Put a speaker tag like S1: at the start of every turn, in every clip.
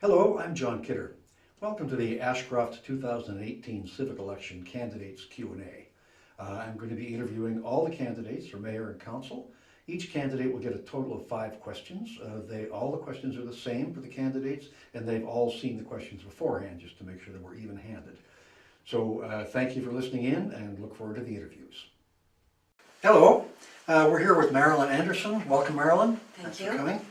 S1: Hello, I'm John Kidder. Welcome to the Ashcroft 2018 Civic Election Candidates Q&A. I'm going to be interviewing all the candidates for mayor and council. Each candidate will get a total of 5 questions. All the questions are the same for the candidates, and they've all seen the questions beforehand just to make sure that we're even-handed. So thank you for listening in and look forward to the interviews. Hello, we're here with Marilyn Anderson. Welcome, Marilyn.
S2: Thanks
S1: for coming.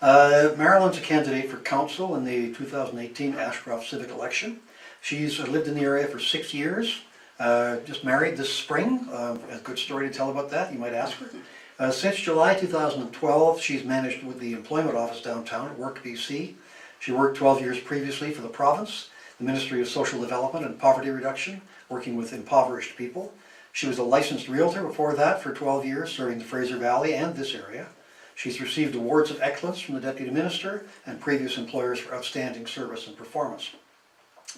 S1: Marilyn's a candidate for council in the 2018 Ashcroft Civic Election. She's lived in the area for 6 years, just married this spring. A good story to tell about that, you might ask her. Since July 2012, she's managed with the employment office downtown at Work BC. She worked 12 years previously for the province, the Ministry of Social Development and Poverty Reduction, working with impoverished people. She was a licensed realtor before that for 12 years, serving the Fraser Valley and this area. She's received awards of excellence from the Deputy Minister and previous employers for outstanding service and performance.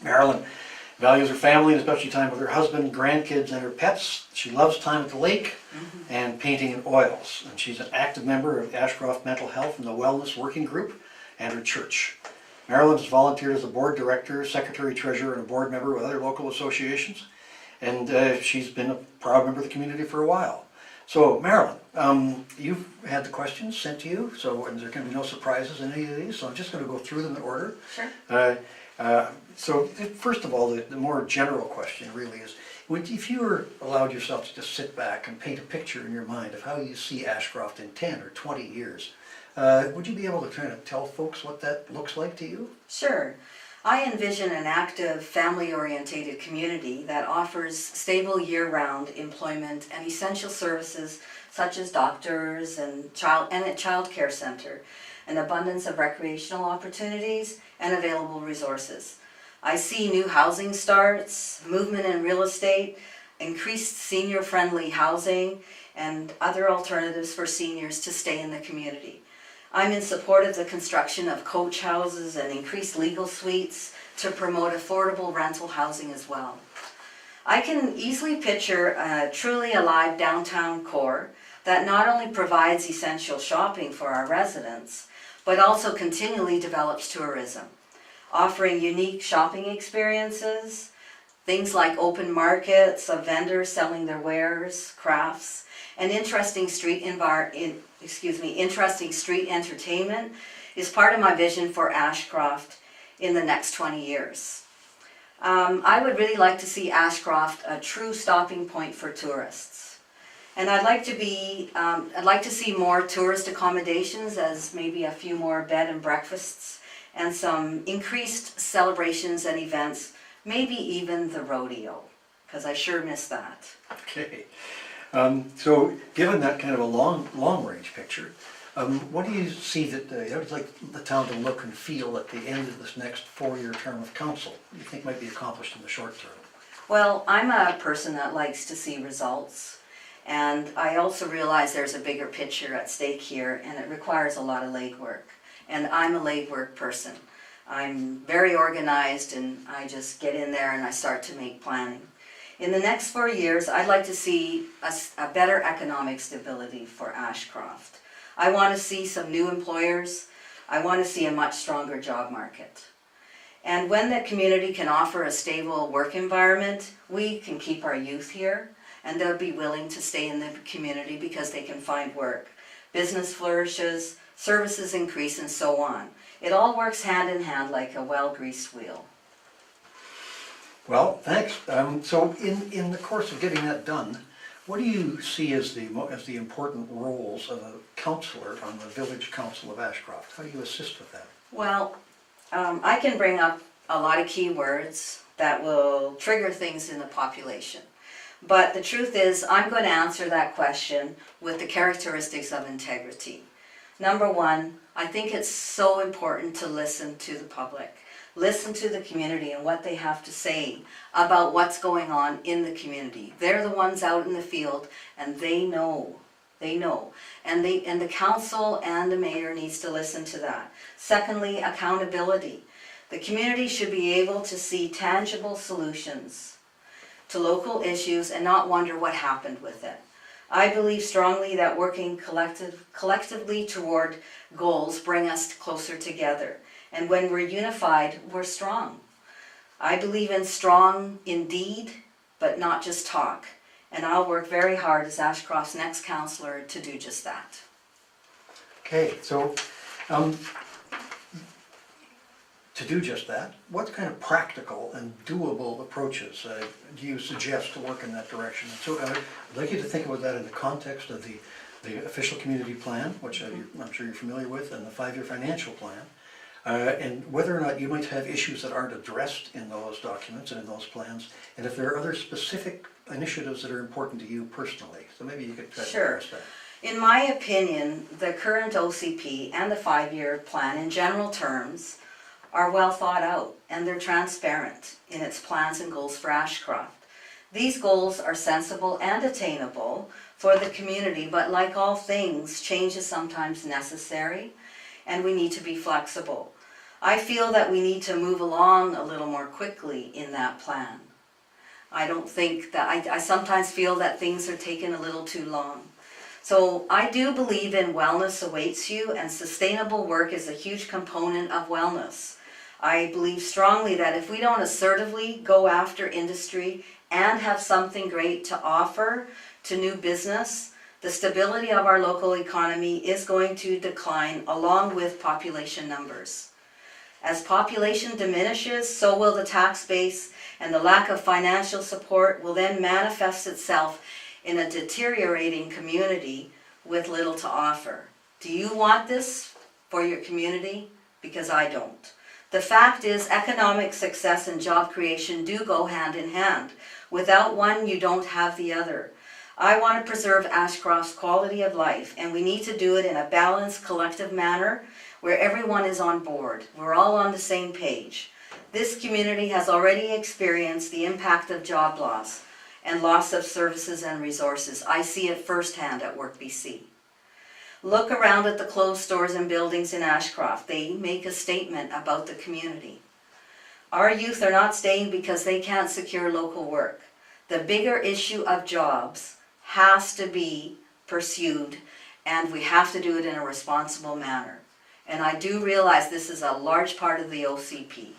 S1: Marilyn values her family and especially time with her husband, grandkids, and her pets. She loves time at the lake and painting in oils. And she's an active member of Ashcroft Mental Health and the Wellness Working Group and her church. Marilyn has volunteered as a board director, secretary, treasurer, and a board member with other local associations. And she's been a proud member of the community for a while. So, Marilyn, you've had the questions sent to you, and there can be no surprises in any of these, so I'm just going to go through them in order.
S2: Sure.
S1: So, first of all, the more general question really is, if you were allowed yourself to just sit back and paint a picture in your mind of how you see Ashcroft in 10 or 20 years, would you be able to kind of tell folks what that looks like to you?
S2: Sure. I envision an active, family-orientated community that offers stable year-round employment and essential services such as doctors and a child care center, an abundance of recreational opportunities and available resources. I see new housing starts, movement in real estate, increased senior-friendly housing, and other alternatives for seniors to stay in the community. I'm in support of the construction of coach houses and increased legal suites to promote affordable rental housing as well. I can easily picture a truly alive downtown core that not only provides essential shopping for our residents, but also continually develops tourism, offering unique shopping experiences, things like open markets of vendors selling their wares, crafts, and interesting street entertainment is part of my vision for Ashcroft in the next 20 years. I would really like to see Ashcroft a true stopping point for tourists. And I'd like to see more tourist accommodations, as maybe a few more bed and breakfasts, and some increased celebrations and events, maybe even the rodeo, because I sure miss that.
S1: Okay. So, given that kind of a long-range picture, what do you see how would you like the town to look and feel at the end of this next 4-year term of council? What do you think might be accomplished in the short term?
S2: Well, I'm a person that likes to see results, and I also realize there's a bigger picture at stake here, and it requires a lot of legwork. And I'm a legwork person. I'm very organized, and I just get in there and I start to make planning. In the next 4 years, I'd like to see a better economic stability for Ashcroft. I want to see some new employers. I want to see a much stronger job market. And when the community can offer a stable work environment, we can keep our youth here, and they'll be willing to stay in the community because they can find work. Business flourishes, services increase, and so on. It all works hand in hand like a well-greased wheel.
S1: Well, thanks. So in the course of getting that done, what do you see as the important roles of a councillor on the Village Council of Ashcroft? How do you assist with that?
S2: Well, I can bring up a lot of keywords that will trigger things in the population. But the truth is, I'm going to answer that question with the characteristics of integrity. Number one, I think it's so important to listen to the public. Listen to the community and what they have to say about what's going on in the community. They're the ones out in the field, and they know. And the council and the mayor needs to listen to that. Secondly, accountability. The community should be able to see tangible solutions to local issues and not wonder what happened with it. I believe strongly that working collectively toward goals bring us closer together. And when we're unified, we're strong. I believe in strong in deed, but not just talk. And I'll work very hard as Ashcroft's next councillor to do just that.
S1: Okay, so to do just that, what kind of practical and doable approaches do you suggest to work in that direction? And so I'd like you to think about that in the context of the official community plan, which I'm sure you're familiar with, and the 5-year financial plan, and whether or not you might have issues that aren't addressed in those documents and in those plans, and if there are other specific initiatives that are important to you personally. So maybe you could try to address that.
S2: In my opinion, the current OCP and the 5-year plan in general terms are well thought out, and they're transparent in its plans and goals for Ashcroft. These goals are sensible and attainable for the community, but like all things, change is sometimes necessary, and we need to be flexible. I feel that we need to move along a little more quickly in that plan. I don't think that, I sometimes feel that things are taking a little too long. So I do believe in wellness awaits you, and sustainable work is a huge component of wellness. I believe strongly that if we don't assertively go after industry and have something great to offer to new business, the stability of our local economy is going to decline along with population numbers. As population diminishes, so will the tax base, and the lack of financial support will then manifest itself in a deteriorating community with little to offer. Do you want this for your community? Because I don't. The fact is, economic success and job creation do go hand in hand. Without one, you don't have the other. I want to preserve Ashcroft's quality of life, and we need to do it in a balanced, collective manner where everyone is on board. We're all on the same page. This community has already experienced the impact of job loss and loss of services and resources. I see it firsthand at Work BC. Look around at the closed stores and buildings in Ashcroft. They make a statement about the community. Our youth are not staying because they can't secure local work. The bigger issue of jobs has to be pursued, and we have to do it in a responsible manner. And I do realize this is a large part of the OCP.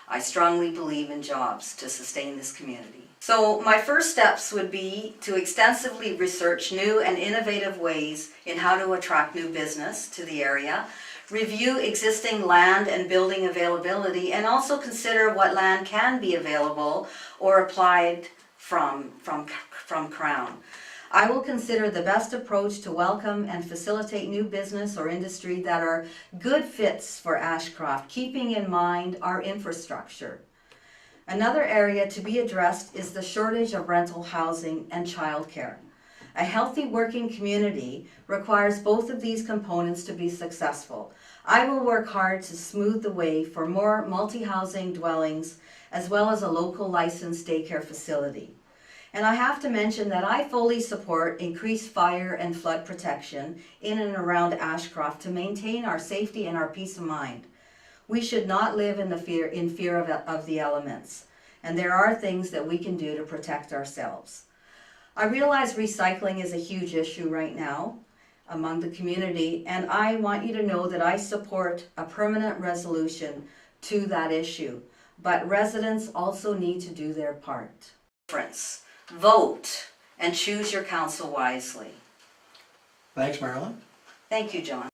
S2: I strongly believe in jobs to sustain this community. So my first steps would be to extensively research new and innovative ways in how to attract new business to the area, review existing land and building availability, and also consider what land can be available or applied from Crown. I will consider the best approach to welcome and facilitate new business or industry that are good fits for Ashcroft, keeping in mind our infrastructure. Another area to be addressed is the shortage of rental housing and childcare. A healthy working community requires both of these components to be successful. I will work hard to smooth the way for more multi-housing dwellings as well as a local licensed daycare facility. And I have to mention that I fully support increased fire and flood protection in and around Ashcroft to maintain our safety and our peace of mind. We should not live in fear of the elements, and there are things that we can do to protect ourselves. I realize recycling is a huge issue right now among the community, and I want you to know that I support a permanent resolution to that issue, but residents also need to do their part. Vote and choose your council wisely.
S1: Thanks, Marilyn.
S2: Thank you, John.